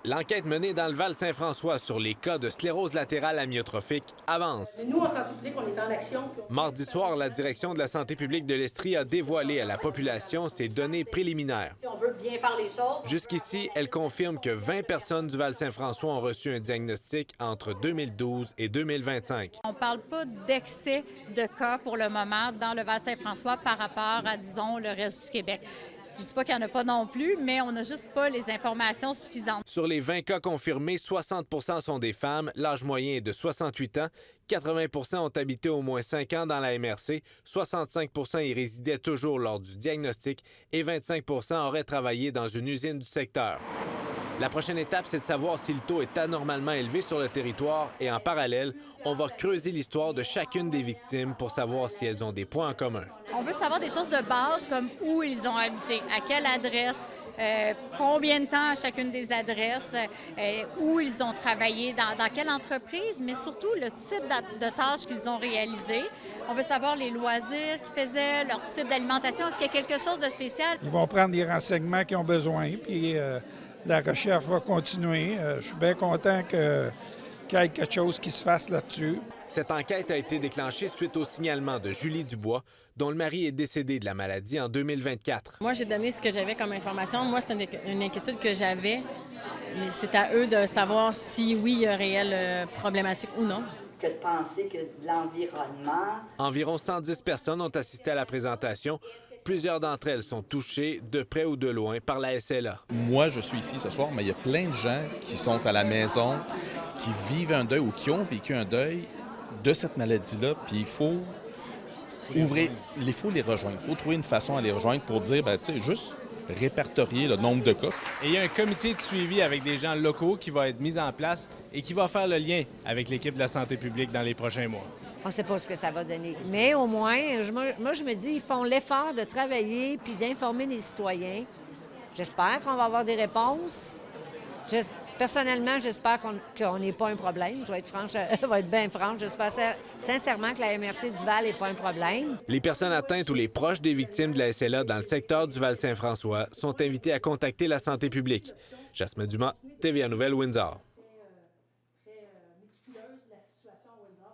L'enquête menée dans le Val-Saint-François sur les cas de sclérose latérale amyotrophique avance. Nous, en santé publique, on est en action. Mardi soir, la direction de la santé publique de l'Estrie a dévoilé à la population ses données préliminaires. Si on veut bien faire les choses. Jusqu'ici, elle confirme que 20 personnes du Val-Saint-François ont reçu un diagnostic entre 2012 et 2025. On ne parle pas d'excès de cas pour le moment dans le Val-Saint-François par rapport à, disons, le reste du Québec. Je ne dis pas qu'il n'y en a pas non plus, mais on n'a juste pas les informations suffisantes. Sur les 20 cas confirmés, 60 sont des femmes, l'âge moyen est de 68 ans, 80 ont habité au moins 5 ans dans la MRC, 65 y résidaient toujours lors du diagnostic et 25 auraient travaillé dans une usine du secteur. La prochaine étape, c'est de savoir si le taux est anormalement élevé sur le territoire et en parallèle, on va creuser l'histoire de chacune des victimes pour savoir si elles ont des points en commun. On veut savoir des choses de base comme où ils ont habité, à quelle adresse, combien de temps à chacune des adresses, où ils ont travaillé, dans quelle entreprise, mais surtout le type de tâches qu'ils ont réalisées. On veut savoir les loisirs qu'ils faisaient, leur type d'alimentation. Est-ce qu'il y a quelque chose de spécial? Ils vont prendre les renseignements qu'ils ont besoin, puis la recherche va continuer. Je suis bien content qu'il y ait quelque chose qui se fasse là-dessus. Cette enquête a été déclenchée suite au signalement de Julie Dubois, dont le mari est décédé de la maladie en 2024. Moi, j'ai donné ce que j'avais comme information. Moi, c'est une inquiétude que j'avais, mais c'est à eux de savoir si oui, il y a réelle problématique ou non. Que de penser que de l'environnement... Environ 110 personnes ont assisté à la présentation. Plusieurs d'entre elles sont touchées, de près ou de loin, par la SLA. Moi, je suis ici ce soir, mais il y a plein de gens qui sont à la maison, qui vivent un deuil ou qui ont vécu un deuil de cette maladie-là, puis il faut ouvrir, il faut les rejoindre. Il faut trouver une façon à les rejoindre pour dire, tu sais, juste répertorier le nombre de cas. Et il y a un comité de suivi avec des gens locaux qui va être mis en place et qui va faire le lien avec l'équipe de la santé publique dans les prochains mois. On ne sait pas ce que ça va donner. Mais au moins, moi, je me dis, ils font l'effort de travailler puis d'informer les citoyens. J'espère qu'on va avoir des réponses. Personnellement, j'espère qu'on n'est pas un problème. Je vais être franche, bien franche. J'espère sincèrement que la MRC du Val n'est pas un problème. Les personnes atteintes ou les proches des victimes de la SLA dans le secteur du Val-Saint-François sont invitées à contacter la santé publique. Jasmin Dumas, TVA Nouvelles, Windsor.